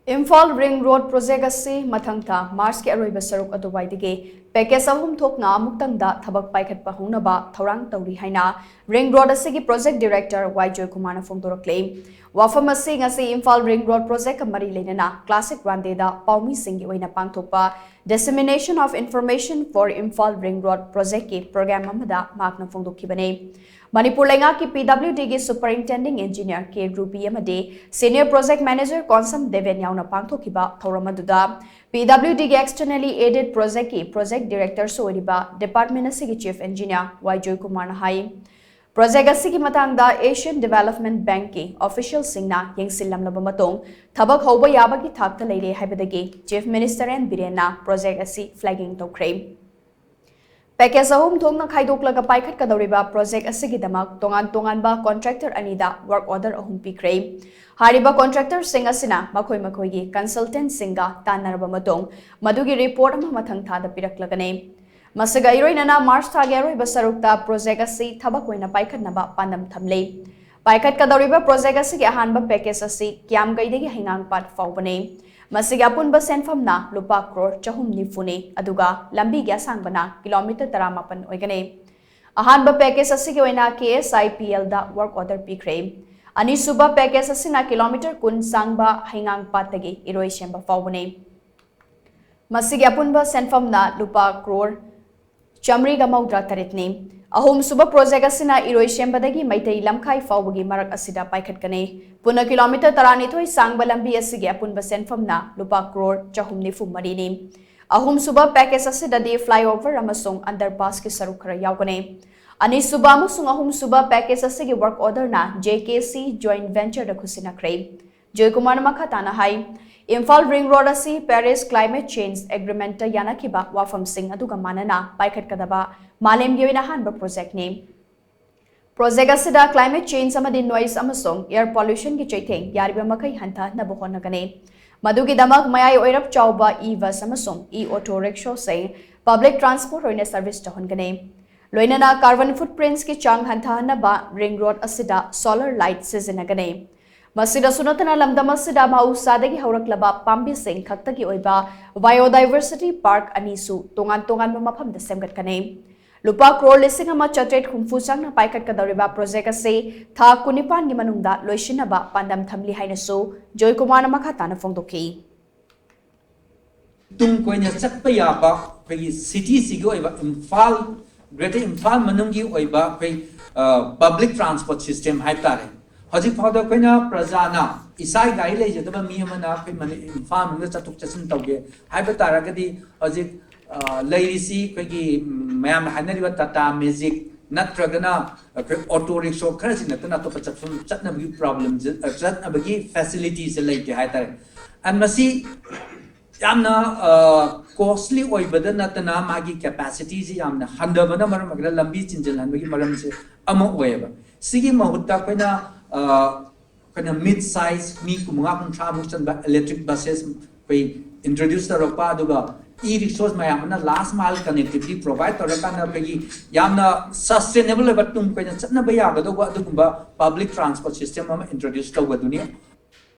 Imphal Ring Road Project asi mathang tha Mars ke Aroiba Saruk aduwaidagi package ahum thokna amuktangda Thabak paikhatpa Hounaba Thourang Touri haina Ring Road asigi Project Director Y Joykumar na phongdokkhre wafam asi ngasi Imphal Ring Road Project mari lenana classic rande da paumi singi oina pangthokpa dissemination of information for Imphal Ring Road Project ki program amada makna phongdokhibane Manipur lenga ki PWD ki Superintending Engineer K Ruby amade Senior Project Manager Konsam Deven yauna pangthokiba thoramaduda PWD ki Externally Aided Project ki Project Director Soiriba Department asigi Chief Engineer Y Joykumar na hai Project asigi matangda Asian Development Bank ki official singna yengsillamlaba matong Thabak hoba yabagi thakta leire haibadagi Chief Minister and Birena Project asi flagging tokkhre Package ahum thokna khaidoklaga paikhat kadoriba project asigidamak tongan ba contractor anida work order ahum pikre hariba contractor sing asina makhoi gi consultant singa tanarba matong madugi report ama mathang thada piraklagane masaga iroinana March thagi aroiba sarukta project asi thabak oina paikhat naba pandam thamle paikhat kadoriba project asigi ahanba package asi kyam gaidegi hingang pat faubane Masigi apunba senfamna lupa crore chahum nifune aduga lambi gya sangbana kilometer 18 oigane ahanba package asigi oina KSIPL da work order pikre ani suba package asina kilometer kun sangba hingang patagi iroi shemba faubane masigi apunba senfamna lupa crore chamri ga maudra taritne ahum suba project asina iroi shembadagi maitai lamkhai faubagi marak asida paikhat kane puna kilometer 12 sangba lambi asigi apunba senfamna lupa crore chahum nifu marini ahum suba package asida di flyover amasung underpass ki saruk khara yaugane ani suba amasung ahum suba package asigi work order na JKC joint venture da khusina kre Joykumar makhatana hai Imphal Ring Road asi Paris Climate Change Agreement yanakiba wafam sing aduga manana paikhat kadaba malem yoina hanba project name Project asida climate change amadi noise amasong air pollution ki chaitheng yariba makai hantha nabu honagane madugi damak mayai oirap chauba e-bus amasong e-auto rickshaw say public transport hoine service tahongane loinana carbon footprints ki chang hantha naba ring road asida solar light sizinagane Masida sunatana lamdam asida mahausadagi hauраklaba pambi sing khaktagi oiba biodiversity park anisu tongan mafamda semgatkane lupa crore lising ama chatret khumfu changna paikhat kadoriba project ase tha kunipan gi manungda loisinaba pandam thamli hainasu Joykumar makhatana phongdokhi tung koina chatpa yaba phei city sigi oiba Imphal greater Imphal manungi oiba phei public transport system haitare Haji Father Quena Prazana, Isai Gaile, the Miamana, Imphal, Chatuk Chasin Toge, Hypertaragadi, Haji Lady C, Quegi, Mam Hanariva Tata, music, not Tragana, auto rickshaw, Cursin, Natana Chatnabi problems, Chatnabagi facilities like the Haitare. And Masi Yamna costly or better Natana Magi capacities, Yamna, Handavana Maramagala Lambi in Jalan, Maramse, among whatever. Sigi Mahuta Quena. Kind of mid-size, me kumungakong trabusan electric buses, we introduce the ropa aduga e-rickshaws mayamna last mile connectivity provide torakana pegi yamna sustainable but tum kanya chatna baya gado adugumba public transport system introduced to wadunia